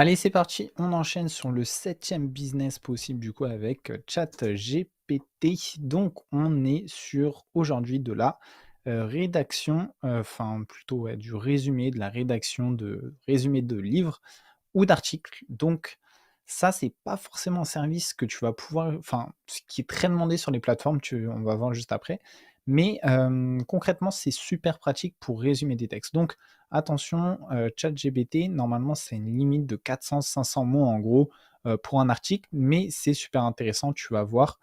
Allez, c'est parti, on enchaîne sur le septième business possible du coup avec ChatGPT. Donc on est sur aujourd'hui de la rédaction, enfin plutôt ouais, du résumé, de la rédaction de résumé de livres ou d'articles. Donc ça, c'est pas forcément un service que tu vas pouvoir, enfin, ce qui est très demandé sur les plateformes, on va voir juste après. Mais concrètement, c'est super pratique pour résumer des textes. Donc attention, ChatGPT, normalement, c'est une limite de 400-500 mots en gros, pour un article, mais c'est super intéressant, tu vas voir,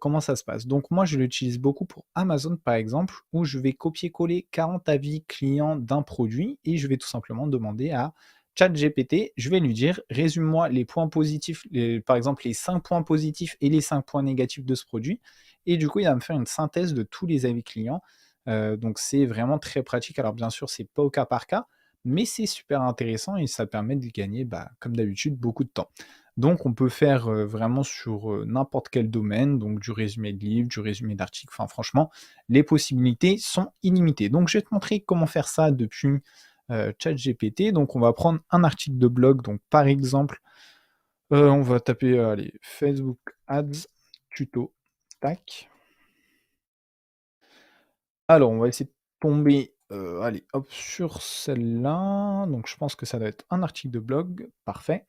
comment ça se passe. Donc moi, je l'utilise beaucoup pour Amazon, par exemple, où je vais copier-coller 40 avis clients d'un produit et je vais tout simplement demander à ChatGPT, je vais lui dire: «Résume-moi les points positifs, par exemple les 5 points positifs et les 5 points négatifs de ce produit» et du coup, il va me faire une synthèse de tous les avis clients. Donc c'est vraiment très pratique. Alors bien sûr, c'est pas au cas par cas, mais c'est super intéressant et ça permet de gagner, bah, comme d'habitude, beaucoup de temps. Donc on peut faire, vraiment sur, n'importe quel domaine, donc du résumé de livre, du résumé d'article, enfin franchement, les possibilités sont illimitées. Donc je vais te montrer comment faire ça depuis, ChatGPT. Donc on va prendre un article de blog, donc par exemple, on va taper, allez, Facebook Ads tuto, tac. Alors, on va essayer de tomber, allez, hop, sur celle-là. Donc je pense que ça doit être un article de blog, parfait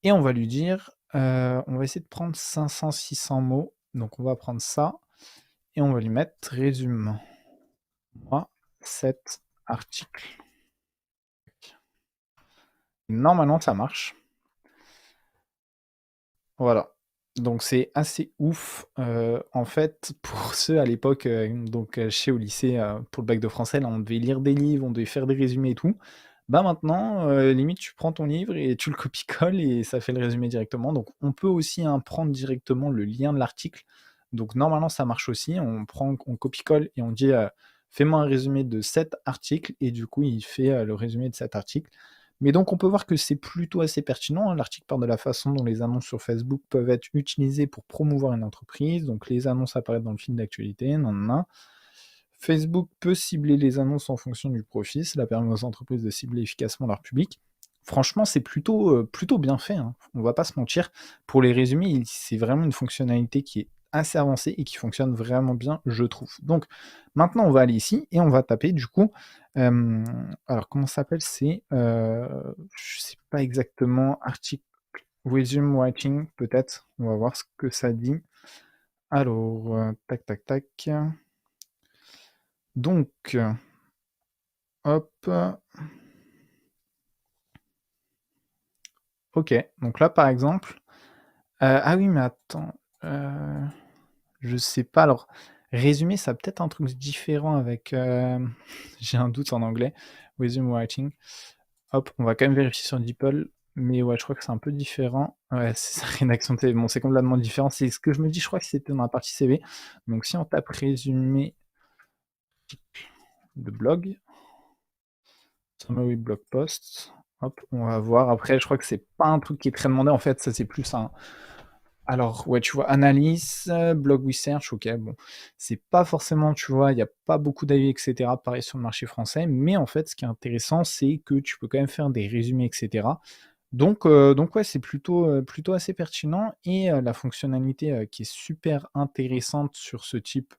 et on va lui dire, on va essayer de prendre 500-600 mots. Donc on va prendre ça et on va lui mettre: «Résume-moi cet article». Normalement, ça marche. Voilà. Donc c'est assez ouf, en fait, pour ceux à l'époque, donc je sais au lycée, pour le bac de français, là, on devait lire des livres, on devait faire des résumés et tout. Bah, maintenant, limite, tu prends ton livre et tu le copies-colles et ça fait le résumé directement. Donc on peut aussi, hein, prendre directement le lien de l'article. Donc normalement, ça marche aussi. On copie-colle et on dit, «Fais-moi un résumé de cet article» et du coup, il fait, le résumé de cet article. Mais donc on peut voir que c'est plutôt assez pertinent, hein. L'article parle de la façon dont les annonces sur Facebook peuvent être utilisées pour promouvoir une entreprise. Donc les annonces apparaissent dans le fil d'actualité, nin. Facebook peut cibler les annonces en fonction du profil, cela permet aux entreprises de cibler efficacement leur public. Franchement, c'est plutôt bien fait, hein, on va pas se mentir. Pour les résumés, c'est vraiment une fonctionnalité qui est assez avancée et qui fonctionne vraiment bien, je trouve. Donc maintenant, on va aller ici et on va taper du coup, alors comment ça s'appelle? C'est, je sais pas exactement, article resume writing peut-être? On va voir ce que ça dit. Alors, tac, tac, tac. Donc, hop, OK. Donc là, par exemple, ah oui, mais attends, heu, je sais pas. Alors, résumé, ça a peut-être un truc différent avec, j'ai un doute en anglais. Resume writing. Hop, on va quand même vérifier sur DeepL, mais ouais, je crois que c'est un peu différent. Ouais, c'est ça, rédaction de CV. Bon, c'est complètement différent. C'est ce que je me dis, je crois que c'était dans la partie CV. Donc si on tape résumé de blog, summary blog post, hop, on va voir. Après, je crois que c'est pas un truc qui est très demandé en fait, ça c'est plus un, alors ouais, tu vois, analyse, blog research, OK, bon, c'est pas forcément, tu vois, il y a pas beaucoup d'avis et cetera, pareil sur le marché français, mais en fait, ce qui est intéressant, c'est que tu peux quand même faire des résumés et cetera. Donc ouais, c'est plutôt assez pertinent et la fonctionnalité, qui est super intéressante sur ce type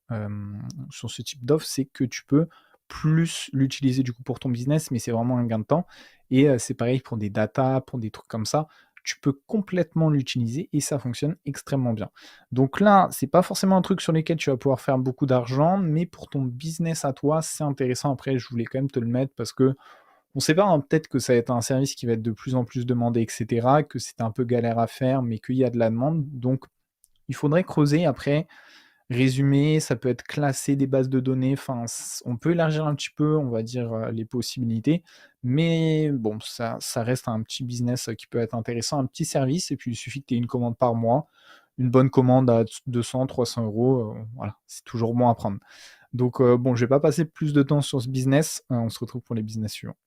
d'offre, c'est que tu peux plus l'utiliser du coup pour ton business, mais c'est vraiment un gain de temps et c'est pareil pour des datas, pour des trucs comme ça. Tu peux complètement l'utiliser et ça fonctionne extrêmement bien. Donc là, c'est pas forcément un truc sur lequel tu vas pouvoir faire beaucoup d'argent, mais pour ton business à toi, c'est intéressant. Après, je voulais quand même te le mettre parce que on sait pas, hein, peut-être que ça va être un service qui va être de plus en plus demandé et cetera, que c'est un peu galère à faire, mais qu'il y a de la demande. Donc il faudrait creuser après, résumer, ça peut être classer des bases de données, enfin on peut élargir un petit peu, on va dire, les possibilités. Mais bon, ça reste un petit business, qui peut être intéressant, un petit service et puis il suffit que tu aies une commande par mois. Une bonne commande à 200-300 €, voilà, c'est toujours bon à prendre. Donc bon, je vais pas passer plus de temps sur ce business, on se retrouve pour les business suivants.